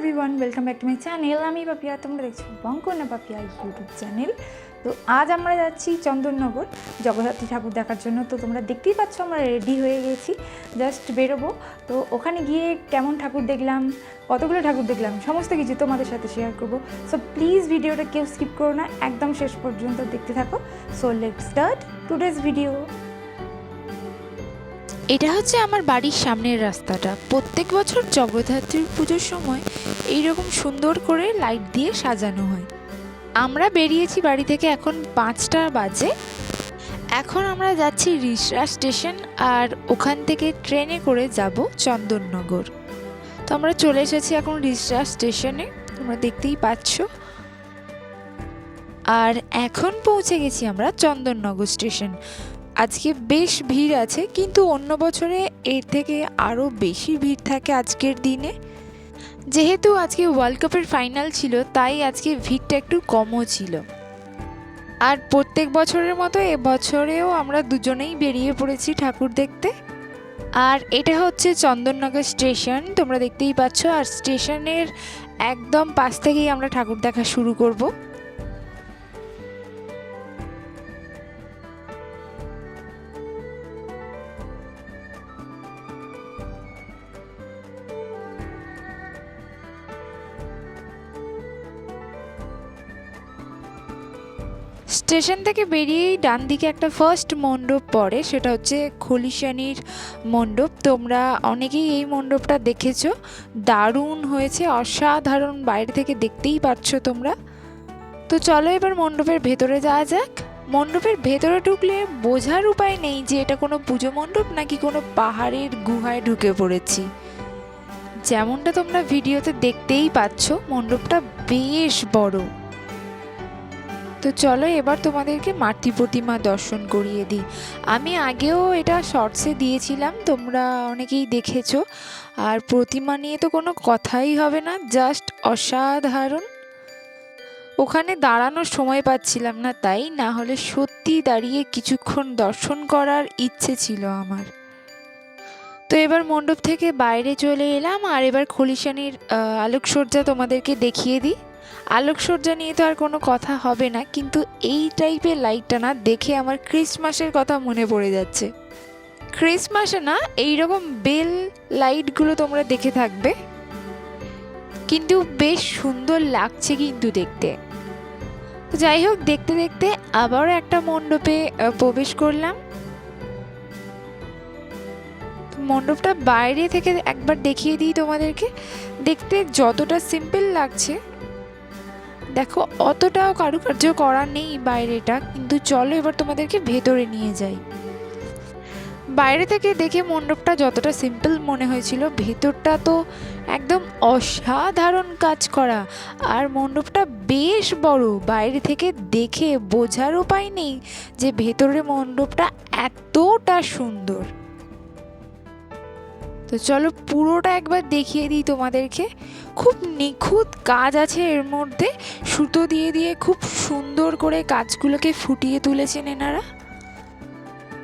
Everyone welcome back to my channel আমি পাপিয়া তোমরা দেখছো বঙ্কনা পাপিয়া ইউটিউব চ্যানেল। তো আজ আমরা যাচ্ছি চন্দননগর জগদ্ধাত্রী ঠাকুর দেখার জন্য। তো তোমরা দেখতেই পাচ্ছ আমরা রেডি হয়ে গেছি, জাস্ট বেরোবো। তো ওখানে গিয়ে কেমন ঠাকুর দেখলাম, কতগুলো ঠাকুর দেখলাম, সমস্ত কিছু তোমাদের সাথে শেয়ার করবো। সো প্লিজ ভিডিওটা কেউ স্কিপ করো না, একদম শেষ পর্যন্ত দেখতে থাকো। So let's start today's video. এটা হচ্ছে আমার বাড়ির সামনের রাস্তাটা। প্রত্যেক বছর জগদ্ধাত্রীর পুজোর সময় এইরকম সুন্দর করে লাইট দিয়ে সাজানো হয়। আমরা বেরিয়েছি বাড়ি থেকে, এখন 5টা বাজে। এখন আমরা যাচ্ছি রিষড়া স্টেশন, আর ওখান থেকে ট্রেনে করে যাব চন্দননগর। তো আমরা চলে এসেছি এখন রিষড়া স্টেশনে, তোমরা দেখতেই পাচ্ছ। আর এখন পৌঁছে গেছি আমরা চন্দননগর স্টেশন। আজকে বেশ ভিড় আছে, কিন্তু অন্য বছরে এর থেকে আরও বেশি ভিড় থাকে আজকের দিনে। যেহেতু আজকে ওয়ার্ল্ড কাপের ফাইনাল ছিল, তাই আজকে ভিড়টা একটু কমও ছিল। আর প্রত্যেক বছরের মতো এবছরেও আমরা দুজনেই বেরিয়ে পড়েছি ঠাকুর দেখতে। আর এটা হচ্ছে চন্দননগর স্টেশন, তোমরা দেখতেই পাচ্ছ। আর স্টেশনের একদম পাশ থেকেই আমরা ঠাকুর দেখা শুরু করব। স্টেশন থেকে বেরিয়েই ডান দিকে একটা ফার্স্ট মণ্ডপ পড়ে, সেটা হচ্ছে খলিশানির মণ্ডপ। তোমরা অনেকেই এই মণ্ডপটা দেখেছো, দারুণ হয়েছে, অসাধারণ, বাইরে থেকে দেখতেই পাচ্ছ তোমরা। তো চলো এবার মণ্ডপের ভেতরে যাওয়া যাক। মণ্ডপের ভেতরে ঢুকলে বোঝার উপায় নেই যে এটা কোনো পুজো মণ্ডপ নাকি কোনো পাহাড়ের গুহায় ঢুকে পড়েছি। যেমনটা তোমরা ভিডিওতে দেখতেই পাচ্ছ, মণ্ডপটা বেশ বড়। তো চলো এবার তোমাদেরকে মাতৃ প্রতিমা দর্শন করিয়ে দিই। আমি আগেও এটা শর্টসে দিয়েছিলাম, তোমরা অনেকেই দেখেছো। আর প্রতিমা নিয়ে তো কোনো কথাই হবে না, জাস্ট অসাধারণ। ওখানে দাঁড়ানোর সময় পাচ্ছিলাম না, তাই না হলে সত্যি দাঁড়িয়ে কিছুক্ষণ দর্শন করার ইচ্ছে ছিল আমার। তো এবার মণ্ডপ থেকে বাইরে চলে এলাম, আর এবার খলিশানির আলোকসজ্জা তোমাদেরকে দেখিয়ে দিই। আলোকসজ্জা নিয়ে তো আর কোনো কথা হবে না, কিন্তু এই টাইপের লাইটটা না দেখে আমার ক্রিসমাসের কথা মনে পড়ে যাচ্ছে। ক্রিসমাসে না এইরকম বেল লাইটগুলো তোমরা দেখে থাকবে, কিন্তু বেশ সুন্দর লাগছে কিন্তু দেখতে। যাই হোক, দেখতে দেখতে আবারও একটা মণ্ডপে প্রবেশ করলাম। মণ্ডপটা বাইরে থেকে একবার দেখিয়ে দিই তোমাদেরকে। দেখতে যতটা সিম্পল লাগছে, দেখো অতটাও কারুকার্য করা নেই বাইরেটা, কিন্তু চলো এবার তোমাদেরকে ভেতরে নিয়ে যাই। বাইরে থেকে দেখে মণ্ডপটা যতটা সিম্পল মনে হয়েছিল, ভেতরটা তো একদম অসাধারণ কাজ করা। আর মণ্ডপটা বেশ বড়, বাইরে থেকে দেখে বোঝার উপায় নেই যে ভেতরে মণ্ডপটা এতটা সুন্দর। তো চলো পুরোটা একবার দেখিয়ে দিই তোমাদেরকে। খুব নিখুঁত কাজ আছে এর মধ্যে, সুতো দিয়ে দিয়ে খুব সুন্দর করে কাজগুলোকে ফুটিয়ে তুলেছেন এনারা।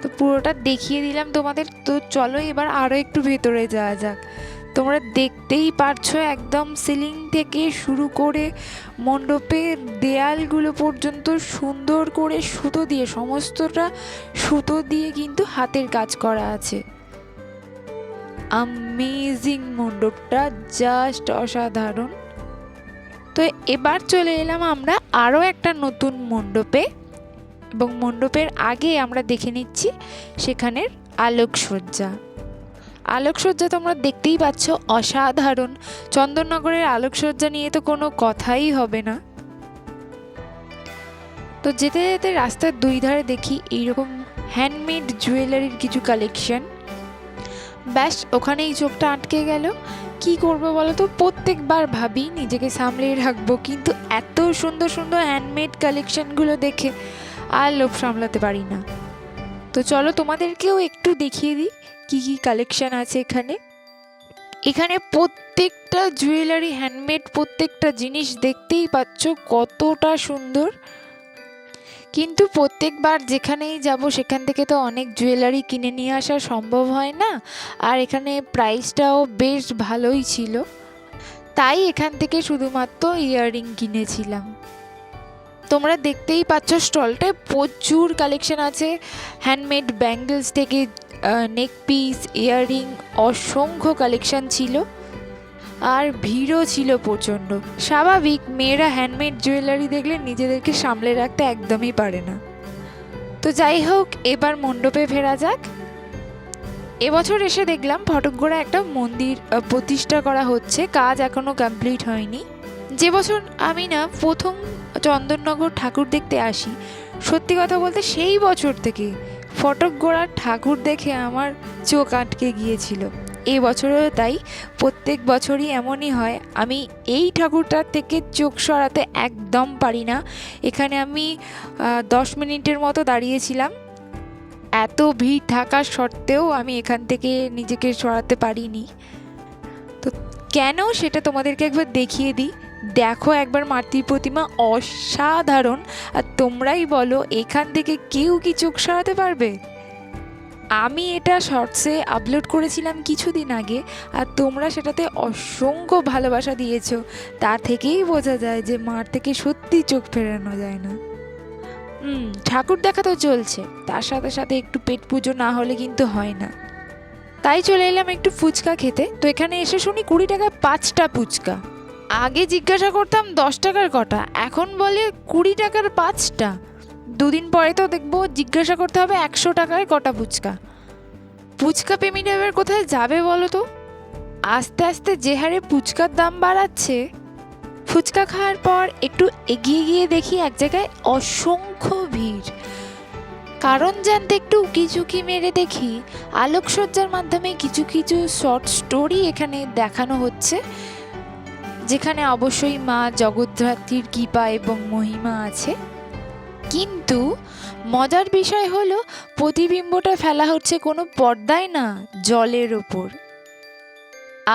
তো পুরোটা দেখিয়ে দিলাম তোমাদের। তো চলো এবার আরও একটু ভেতরে যাওয়া যাক। তোমরা দেখতেই পারছো একদম সিলিং থেকে শুরু করে মণ্ডপের দেয়ালগুলো পর্যন্ত সুন্দর করে সুতো দিয়ে, সমস্তটা সুতো দিয়ে কিন্তু হাতের কাজ করা আছে। অ্যামেজিং মণ্ডপটা, জাস্ট অসাধারণ। তো এবার চলে এলাম আমরা আরও একটা নতুন মণ্ডপে, এবং মণ্ডপের আগে আমরা দেখে নিচ্ছি সেখানের আলোকসজ্জা। আলোকসজ্জা তোমরা দেখতেই পাচ্ছ, অসাধারণ। চন্দননগরের আলোকসজ্জা নিয়ে তো কোনো কথাই হবে না। তো যেতে যেতে রাস্তার দুই ধারে দেখি এইরকম হ্যান্ডমেড জুয়েলারির কিছু কালেকশন। ব্যাস ওখানেই চোখটা আটকে গেল। কি করব বলো তো, প্রত্যেকবার ভাবি নিজেকে সামলিয়ে রাখবো, কিন্তু এত সুন্দর সুন্দর হ্যান্ডমেড কালেকশনগুলো দেখে আর লোভ সামলাতে পারি না। তো চলো তোমাদেরকেও একটু দেখিয়ে দিই কী কী কালেকশন আছে এখানে। এখানে প্রত্যেকটা জুয়েলারি হ্যান্ডমেড, প্রত্যেকটা জিনিস দেখতেই পাচ্ছ কতটা সুন্দর। কিন্তু প্রত্যেকবার যেখানেই যাব সেখান থেকে তো অনেক জুয়েলারি কিনে নিয়ে আসা সম্ভব হয় না, আর এখানে প্রাইসটাও বেশ ভালোই ছিল। তাই এখান থেকে শুধুমাত্র ইয়াররিং কিনেছিলাম। তোমরা দেখতেই পাচ্ছ স্টলটায় প্রচুর কালেকশন আছে, হ্যান্ডমেড ব্যাঙ্গেলস থেকে নেক পিস, ইয়াররিং, অসংখ্য কালেকশন ছিল। আর ভিড়ও ছিল প্রচণ্ড। স্বাভাবিক, মেয়েরা হ্যান্ডমেড জুয়েলারি দেখলে নিজেদেরকে সামলে রাখতে একদমই পারে না। তো যাই হোক, এবার মণ্ডপে ফেরা যাক। এবছর এসে দেখলাম ফটকগোড়া একটা মন্দির প্রতিষ্ঠা করা হচ্ছে, কাজ এখনও কমপ্লিট হয়নি। যে বছর আমি না প্রথম চন্দননগর ঠাকুর দেখতে আসি, সত্যি কথা বলতে সেই বছর থেকে ফটকগোড়ার ঠাকুর দেখে আমার চোখ আটকে গিয়েছিল। এই বছরও তাই, প্রত্যেক বছরই এমনই হয়, আমি এই ঠাকুরটার থেকে চোখ সরাতে একদম পারি না। এখানে আমি 10 মিনিটের মতো দাঁড়িয়েছিলাম, এত ভিড় থাকা সত্ত্বেও আমি এখান থেকে নিজেকে সরাতে পারিনি। তো কেন, সেটা তোমাদেরকে একবার দেখিয়ে দিই। দেখো একবার মাতৃ প্রতিমা, অসাধারণ। আর তোমরাই বলো, এখান থেকে কেউ কি চোখ সরাতে পারবে? আমি এটা শর্টসে আপলোড করেছিলাম কিছুদিন আগে, আর তোমরা সেটাতে অসংখ্য ভালোবাসা দিয়েছো। তা থেকেই বোঝা যায় যে মার থেকে সত্যি চোখ ফেরানো যায় না। ঠাকুর দেখা তো চলছে, তার সাথে সাথে একটু পেট পুজো না হলে কিন্তু হয় না। তাই চলে এলাম একটু ফুচকা খেতে। তো এখানে এসে শুনি 20 টাকায় 5টা ফুচকা। আগে জিজ্ঞাসা করতাম 10 টাকার কটা, এখন বলে 20 টাকার 5টা। দুদিন পরে তো দেখবো জিজ্ঞাসা করতে হবে 100 টাকায় কটা ফুচকা। ফুচকা প্রেমীরা এবার কোথায় যাবে বলো তো? আস্তে আস্তে যে হারে ফুচকার দাম বাড়াচ্ছে। ফুচকা খাওয়ার পর একটু এগিয়ে গিয়ে দেখি এক জায়গায় অসংখ্য ভিড়। কারণ জানতে একটু উকিঝুঁকি মেরে দেখি আলোকসজ্জার মাধ্যমে কিছু কিছু শর্ট স্টোরি এখানে দেখানো হচ্ছে, যেখানে অবশ্যই মা জগদ্ধাত্রীর কৃপা এবং মহিমা আছে। কিন্তু মজার বিষয় হলো, প্রতিবিম্বটা ফেলা হচ্ছে কোনো পর্দায় না, জলের ওপর।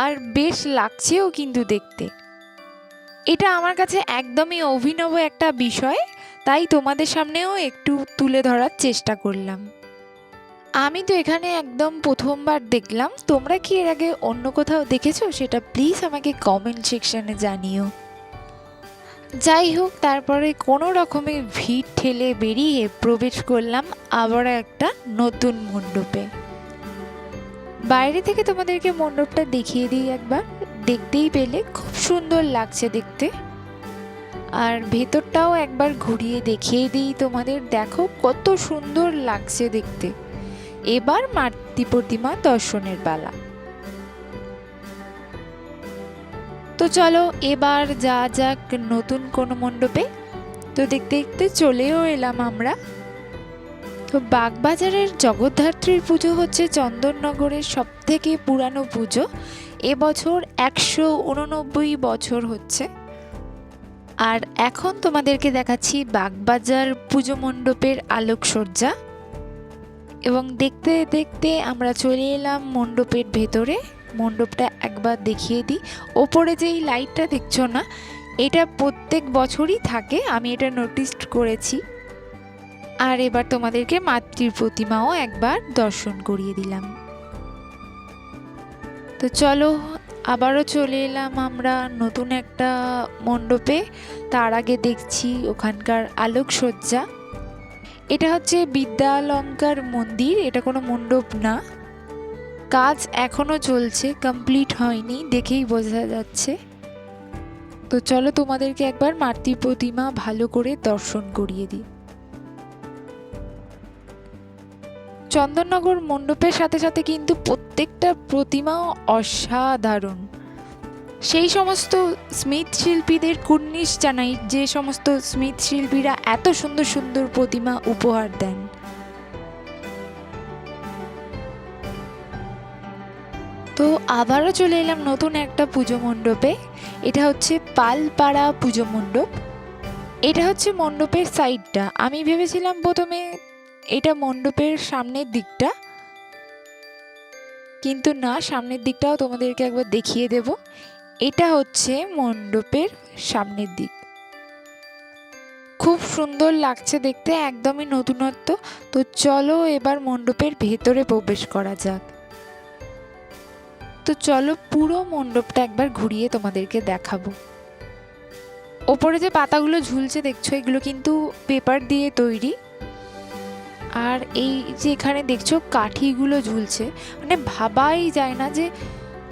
আর বেশ লাগছেও কিন্তু দেখতে। এটা আমার কাছে একদমই অভিনব একটা বিষয়, তাই তোমাদের সামনেও একটু তুলে ধরার চেষ্টা করলাম। আমি তো এখানে একদম প্রথমবার দেখলাম, তোমরা কি এর আগে অন্য কোথাও দেখেছো সেটা প্লিজ আমাকে কমেন্ট সেকশনে জানিও। যাই হোক, তারপরে কোনো রকমে ভিড় ঠেলে বেরিয়ে প্রবেশ করলাম আবার একটা নতুন মণ্ডপে। বাইরে থেকে তোমাদেরকে মণ্ডপটা দেখিয়ে দিই একবার, দেখতেই পেলে খুব সুন্দর লাগছে দেখতে। আর ভেতরটাও একবার ঘুরিয়ে দেখিয়ে দিই তোমাদের, দেখো কত সুন্দর লাগছে দেখতে। এবার মাতৃ প্রতিমা দর্শনের পালা। তো চলো এবার যা যাক নতুন কোনো মণ্ডপে। তো দেখতে দেখতে চলেও এলাম আমরা। তো বাগবাজারের জগদ্ধাত্রীর পুজো হচ্ছে চন্দননগরের সবথেকে পুরানো পুজো। এবছর 189 বছর হচ্ছে। আর এখন তোমাদেরকে দেখাচ্ছি বাগবাজার পুজো মণ্ডপের আলোকসজ্জা। এবং দেখতে দেখতে আমরা চলে এলাম মণ্ডপের ভেতরে। মণ্ডপটা একবার দেখিয়ে দিই। ওপরে যেই লাইটটা দেখছো না, এটা প্রত্যেক বছরই থাকে, আমি এটা নোটিস করেছি। আর এবার তোমাদেরকে মাতৃ প্রতিমাও একবার দর্শন করিয়ে দিলাম। তো চলো আবারও চলে এলাম আমরা নতুন একটা মণ্ডপে। তার আগে দেখছি ওখানকার আলোকসজ্জা। এটা হচ্ছে বিদ্যালঙ্কার মন্দির, এটা কোনো মণ্ডপ না, কাজ এখনো চলছে, কমপ্লিট হয়নি, দেখেই বোঝা যাচ্ছে। তো চলো তোমাদেরকে একবার মাতৃ প্রতিমা ভালো করে দর্শন করিয়ে দিই। চন্দননগর মণ্ডপের সাথে সাথে কিন্তু প্রত্যেকটা প্রতিমাও অসাধারণ। সেই সমস্ত স্মৃতিশিল্পীদের কুর্নিশ জানাই, যে সমস্ত স্মৃতিশিল্পীরা এত সুন্দর সুন্দর প্রতিমা উপহার দেন। তো আবারও চলে এলাম নতুন একটা পুজো মণ্ডপে। এটা হচ্ছে পালপাড়া পুজো মণ্ডপ। এটা হচ্ছে মণ্ডপের সাইডটা। আমি ভেবেছিলাম প্রথমে এটা মণ্ডপের সামনের দিকটা, কিন্তু না, সামনের দিকটাও তোমাদেরকে একবার দেখিয়ে দেব। এটা হচ্ছে মণ্ডপের সামনের দিক। খুব সুন্দর লাগছে দেখতে, একদমই নতুনত্ব। তো চলো এবার মণ্ডপের ভেতরে প্রবেশ করা যাক। তো চলো পুরো মণ্ডপটা একবার ঘুরিয়ে তোমাদেরকে দেখাবো। ওপরে যে পাতাগুলো ঝুলছে দেখছো, এগুলো কিন্তু পেপার দিয়ে তৈরি। আর এই যে এখানে দেখছো কাঠিগুলো ঝুলছে, মানে ভাবাই যায় না যে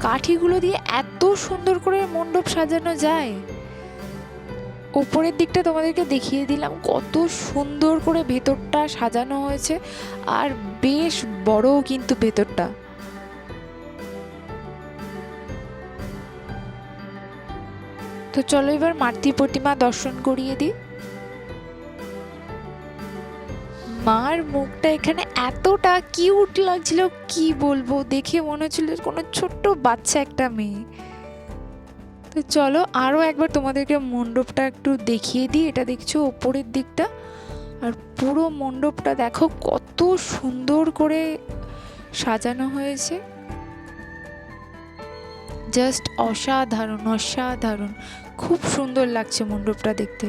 কাঠিগুলো দিয়ে এত সুন্দর করে মণ্ডপ সাজানো যায়। উপরের দিকটা তোমাদেরকে দেখিয়ে দিলাম কত সুন্দর করে ভেতরটা সাজানো হয়েছে, আর বেশ বড়ও কিন্তু ভেতরটা। তো চলো এবার মাতৃ প্রতিমা দর্শন করিয়ে দিই। মার মুখটা এখানে এতটা কিউট লাগছিল, কি বলবো, দেখে মনে হচ্ছিল কোনো ছোট্ট বাচ্চা একটা মেয়ে। তো চলো আরও একবার তোমাদেরকে মণ্ডপটা একটু দেখিয়ে দিই। এটা দেখছো ওপরের দিকটা, আর পুরো মণ্ডপটা দেখো কত সুন্দর করে সাজানো হয়েছে, জাস্ট অসাধারণ অসাধারণ, খুব সুন্দর লাগছে মণ্ডপটা দেখতে।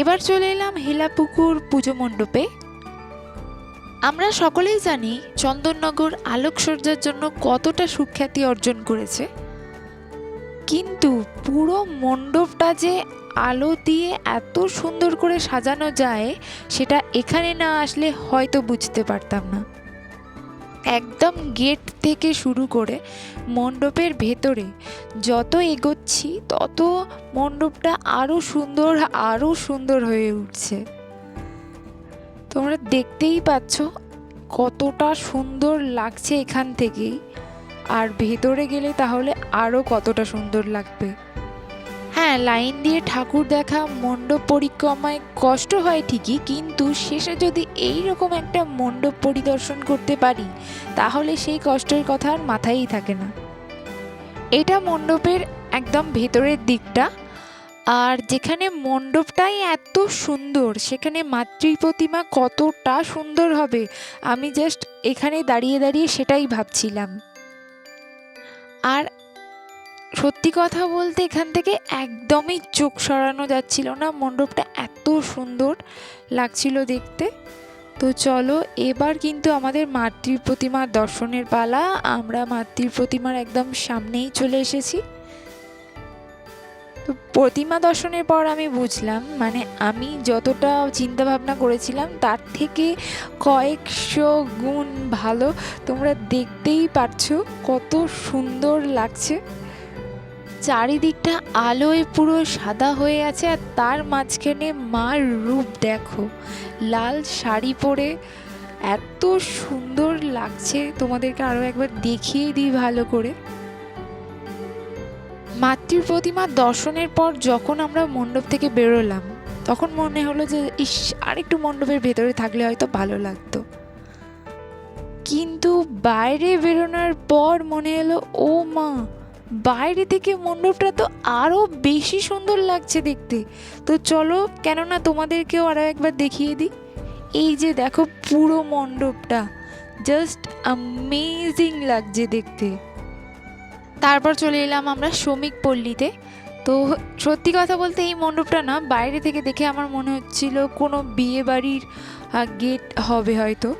এবার চলে এলাম হেলাপুকুর পুজো মণ্ডপে। আমরা সকলেই জানি চন্দননগর আলোকসজ্জার জন্য কতটা সুখ্যাতি অর্জন করেছে, কিন্তু পুরো মণ্ডপটা যে আলো দিয়ে এত সুন্দর করে সাজানো যায় সেটা এখানে না আসলে হয়তো বুঝতে পারতাম না। একদম গেট থেকে শুরু করে মণ্ডপের ভেতরে যত এগোচ্ছি তত মণ্ডপটা আরও সুন্দর হয়ে উঠছে। তোমরা দেখতেই পাচ্ছ কতটা সুন্দর লাগছে এখান থেকেই, আর ভেতরে গেলে তাহলে আরও কতটা সুন্দর লাগবে। হ্যাঁ, লাইন দিয়ে ঠাকুর দেখা মণ্ডপ পরিক্রমায় কষ্ট হয় ঠিকই, কিন্তু শেষে যদি এই রকম একটা মণ্ডপ পরিদর্শন করতে পারি তাহলে সেই কষ্টের কথা আর মাথায়ই থাকে না। এটা মণ্ডপের একদম ভেতরের দিকটা, আর যেখানে মণ্ডপটাই এত সুন্দর সেখানে মাতৃ প্রতিমা কতটা সুন্দর হবে আমি জাস্ট এখানে দাঁড়িয়ে দাঁড়িয়ে সেটাই ভাবছিলাম। আর সত্যি কথা বলতে এখান থেকে একদমই চোখ সরানো যাচ্ছিল না, মণ্ডপটা এত সুন্দর লাগছিল দেখতে। তো চলো এবার কিন্তু আমাদের মাতৃ প্রতিমার দর্শনের পালা। আমরা মাতৃ প্রতিমার একদম সামনেই চলে এসেছি। তো প্রতিমা দর্শনের পর আমি বুঝলাম, মানে আমি যতটা চিন্তা ভাবনা করেছিলাম তার থেকে কয়েকশো গুণ ভালো। তোমরা দেখতেই পারছো কত সুন্দর লাগছে, চারিদিকটা আলোয় পুরো সাদা হয়ে আছে, আর তার মাঝখানে মার রূপ দেখো, লাল শাড়ি পরে এত সুন্দর লাগছে। তোমাদেরকে আরও একবার দেখিয়ে দিই ভালো করে। মাতৃ প্রতিমা দর্শনের পর যখন আমরা মণ্ডপ থেকে বেরোলাম তখন মনে হলো যে ইস, আরেকটু মণ্ডপের ভেতরে থাকলে হয়তো ভালো লাগতো, কিন্তু বাইরে বেরোনোর পর মনে হলো ও মা, বাইরে থেকে মণ্ডপটা তো আরও বেশি সুন্দর লাগছে দেখতে। তো চলো, কেননা তোমাদেরকেও আরও একবার দেখিয়ে দিই। এই যে দেখো পুরো মণ্ডপটা জাস্ট অ্যামেজিং লাগছে দেখতে। তারপর চলে এলাম আমরা শ্রমিক পল্লীতে। তো সত্যি কথা বলতে এই মণ্ডপটা না বাইরে থেকে দেখে আমার মনে হচ্ছিল কোনো বিয়ে বাড়ির গেট হবে হয়তো,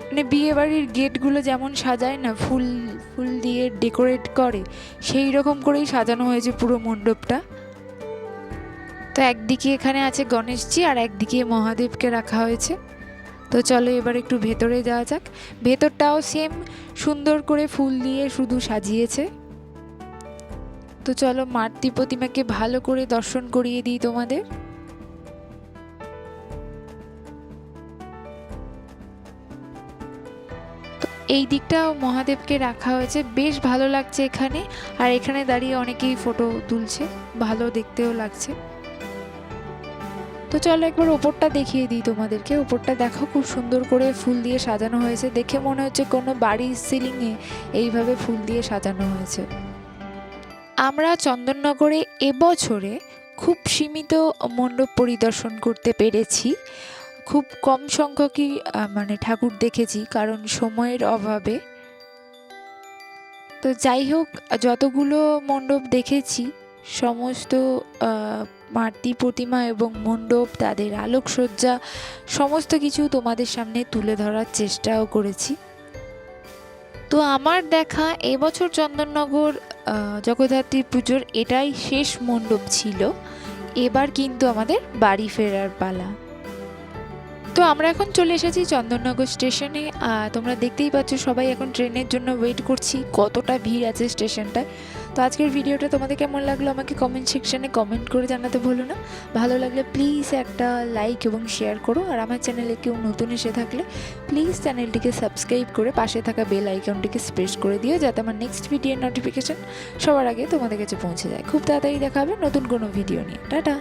মানে বিয়ে বাড়ির গেটগুলো যেমন সাজায় না, ফুল ফুল দিয়ে ডেকোরেট করে, সেই রকম করেই সাজানো হয়েছে পুরো মণ্ডপটা। তো একদিকে এখানে আছে গণেশজি আর একদিকে মহাদেবকে রাখা হয়েছে। তো চলো এবার একটু ভেতরে যাওয়া যাক। ভেতরটাও সেম সুন্দর করে ফুল দিয়ে শুধু সাজিয়েছে। তো চলো মাতৃ প্রতিমাকে ভালো করে দর্শন করিয়ে দিই তোমাদের। এই দিকটাও মহাদেবকে রাখা হয়েছে, বেশ ভালো লাগছে এখানে। আর এখানে দাঁড়িয়ে অনেকেই ফটো তুলছে, ভালো দেখতেও লাগছে। তো চলো একবার ওপরটা দেখিয়ে দিই তোমাদেরকে। ওপরটা দেখো খুব সুন্দর করে ফুল দিয়ে সাজানো হয়েছে, দেখে মনে হচ্ছে কোনো বাড়ির সিলিংয়ে এইভাবে ফুল দিয়ে সাজানো হয়েছে। আমরা চন্দননগরে এবছরে খুব সীমিত মণ্ডপ পরিদর্শন করতে পেরেছি, খুব কম সংখ্যকই মানে ঠাকুর দেখেছি, কারণ সময়ের অভাবে। তো যাই হোক, যতগুলো মণ্ডপ দেখেছি সমস্ত মাতৃ প্রতিমা এবং মণ্ডপ, তাদের আলোকসজ্জা, সমস্ত কিছু তোমাদের সামনে তুলে ধরার চেষ্টাও করেছি। তো আমার দেখা এবছর চন্দননগর জগদ্ধাত্রী পুজোর এটাই শেষ মণ্ডপ ছিল। এবার কিন্তু আমাদের বাড়ি ফেরার পালা। তো আমরা এখন চলে এসেছি চন্দননগর স্টেশনে। তোমরা দেখতেই পাচ্ছ সবাই এখন ট্রেনের জন্য ওয়েট করছি, কতটা ভিড় আছে স্টেশনটায়। তো আজকের ভিডিওটা তোমাদের কেমন লাগলো আমাকে কমেন্ট সেকশানে কমেন্ট করে জানাতে ভুলো না। ভালো লাগলে প্লিজ একটা লাইক এবং শেয়ার করো। আর আমার চ্যানেলে কেউ নতুন এসে থাকলে প্লিজ চ্যানেলটিকে সাবস্ক্রাইব করে পাশে থাকা বেল আইকনটিকে প্রেস করে দিও, যাতে আমার নেক্সট ভিডিওর নোটিফিকেশান সবার আগে তোমাদের কাছে পৌঁছে যায়। খুব তাড়াতাড়ি দেখা হবে নতুন কোনো ভিডিও নিয়ে। টাটা।